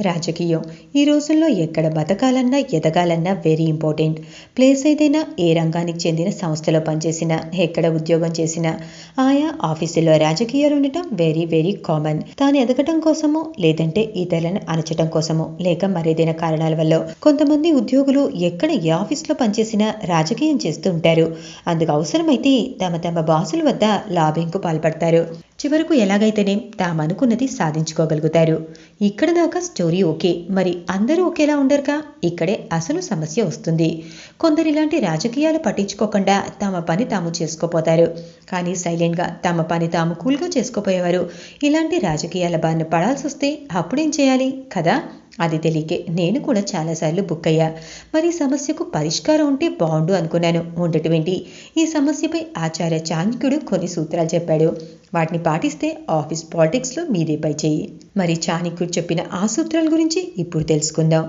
రాజకీయం ఈ రోజుల్లో ఎక్కడ బతకాలన్నా ఎదగాలన్నా వెరీ ఇంపార్టెంట్. ప్లేస్ ఏదైనా, ఏ రంగానికి చెందిన సంస్థలో పనిచేసినా, ఎక్కడ ఉద్యోగం చేసినా ఆయా ఆఫీసుల్లో రాజకీయాలు ఉండటం వెరీ వెరీ కామన్. తాను ఎదగటం కోసమో, లేదంటే ఇతరులను అణచటం కోసమో, లేక మరేదైనా కారణాల వల్ల కొంతమంది ఉద్యోగులు ఎక్కడ ఏ ఆఫీస్లో పనిచేసినా రాజకీయం చేస్తూ ఉంటారు. అందుకు అవసరమైతే తమ తమ బాసుల వద్ద లాబింగ్కు పాల్పడతారు. చివరకు ఎలాగైతేనే తామనుకున్నది సాధించుకోగలుగుతారు. ఇక్కడ దాకా స్టోరీ ఓకే. మరి అందరూ ఒకేలా ఉండరుగా. ఇక్కడే అసలు సమస్య వస్తుంది. కొందరు ఇలాంటి రాజకీయాలు పట్టించుకోకుండా తమ పని తాము చేసుకోపోతారు. కానీ సైలెంట్గా తమ పని తాము కూల్గా చేసుకోపోయేవారు ఇలాంటి రాజకీయాల బారిన పడాల్సి వస్తే అప్పుడేం చేయాలి కదా. అది తెలియకే నేను కూడా చాలాసార్లు బుక్ అయ్యా. మరి సమస్యకు పరిష్కారం ఉంటే బాగుండు అనుకున్నాను. ఉండటమేంటి, ఈ సమస్యపై ఆచార్య చాణక్యుడు కొన్ని సూత్రాలు చెప్పాడు. వాటిని పాటిస్తే ఆఫీస్ పాలిటిక్స్లో మీదే పై చేయి. మరి చాణక్యుడు చెప్పిన ఆ సూత్రాల గురించి ఇప్పుడు తెలుసుకుందాం.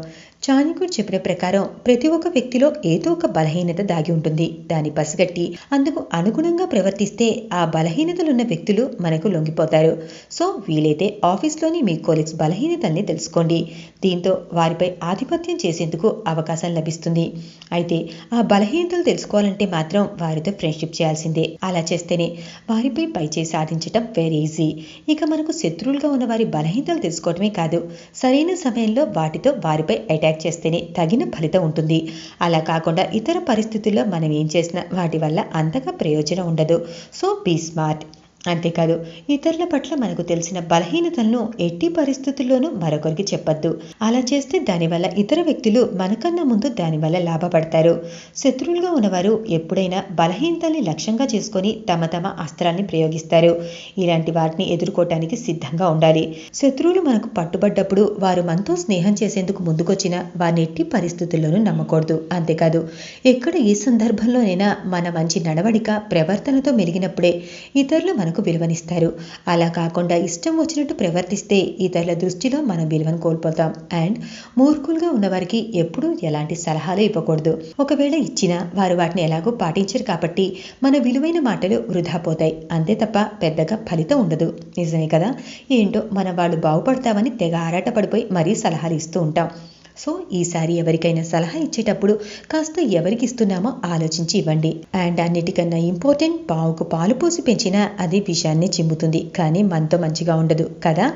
చాణక్యుడు చెప్పిన ప్రకారం ప్రతి ఒక్క వ్యక్తిలో ఏదో ఒక బలహీనత దాగి ఉంటుంది. దాన్ని పసిగట్టి అందుకు అనుగుణంగా ప్రవర్తిస్తే ఆ బలహీనతలున్న వ్యక్తులు మనకు లొంగిపోతారు. సో వీలైతే ఆఫీస్లోని మీ కొలీగ్స్ బలహీనతల్ని తెలుసుకోండి. దీంతో వారిపై ఆధిపత్యం చేసేందుకు అవకాశం లభిస్తుంది. అయితే ఆ బలహీనతలు తెలుసుకోవాలంటే మాత్రం వారితో ఫ్రెండ్షిప్ చేయాల్సిందే. అలా చేస్తేనే వారిపై పైచేయి సాధించటం వెరీ ఈజీ. ఇక మనకు శత్రువులుగా ఉన్న వారి బలహీనతలు తెలుసుకోవటమే కాదు, సరైన సమయంలో వాటితో వారిపై అటాక్ చేస్తేనే తగిన ఫలితం ఉంటుంది. అలా కాకుండా ఇతర పరిస్థితుల్లో మనం ఏం చేసినా వాటి వల్ల అంతగా ప్రయోజనం ఉండదు. So be smart. అంతేకాదు, ఇతరుల పట్ల మనకు తెలిసిన బలహీనతలను ఎట్టి పరిస్థితుల్లోనూ మరొకరికి చెప్పొద్దు. అలా చేస్తే దానివల్ల ఇతర వ్యక్తులు మనకన్నా ముందు దానివల్ల లాభపడతారు. శత్రువులుగా ఉన్నవారు ఎప్పుడైనా బలహీనతల్ని లక్ష్యంగా చేసుకొని తమ తమ అస్త్రాల్ని ప్రయోగిస్తారు. ఇలాంటి వాటిని ఎదుర్కోవటానికి సిద్ధంగా ఉండాలి. శత్రువులు మనకు పట్టుబడ్డప్పుడు వారు మనతో స్నేహం చేసేందుకు ముందుకొచ్చినా వారిని ఎట్టి పరిస్థితుల్లోనూ నమ్మకూడదు. అంతేకాదు, ఎక్కడ ఏ సందర్భంలోనైనా మన మంచి నడవడిక ప్రవర్తనతో మెలిగినప్పుడే ఇతరులు మనకు విలువనిస్తారు. అలా కాకుండా ఇష్టం వచ్చినట్టు ప్రవర్తిస్తే ఇతరుల దృష్టిలో మనం విలువను కోల్పోతాం. అండ్ మూర్ఖులుగా ఉన్నవారికి ఎప్పుడూ ఎలాంటి సలహాలు ఇవ్వకూడదు. ఒకవేళ ఇచ్చినా వారు వాటిని ఎలాగో పాటించరు కాబట్టి మన విలువైన మాటలు వృధా పోతాయి. అంతే తప్ప పెద్దగా ఫలితం ఉండదు. నిజమే కదా. ఏంటో మనం వాళ్ళు బాగుపడతామని తెగ ఆరాటపడిపోయి మరీ సలహాలు ఇస్తూ ఉంటాం. సో ఈసారి ఎవరికైనా సలహా ఇచ్చేటప్పుడు కాస్త ఎవరికి ఇస్తున్నామో ఆలోచించి ఇవ్వండి. అండ్ అన్నిటికన్నా ఇంపార్టెంట్, పావుకు పాలు పోసి పెంచినా అది విషయాన్ని చిమ్ముతుంది, కానీ మనతో మంచిగా ఉండదు కదా.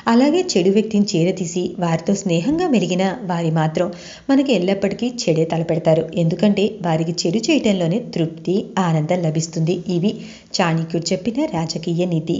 అలాగే చెడు వ్యక్తిని చేరతీసి వారితో స్నేహంగా మెలిగిన వారి మాత్రం మనకి ఎల్లప్పటికీ చెడే తలపెడతారు. ఎందుకంటే వారికి చెడు చేయటంలోనే తృప్తి, ఆనందం లభిస్తుంది. ఇవి చాణక్యుడు చెప్పిన రాజకీయ నీతి.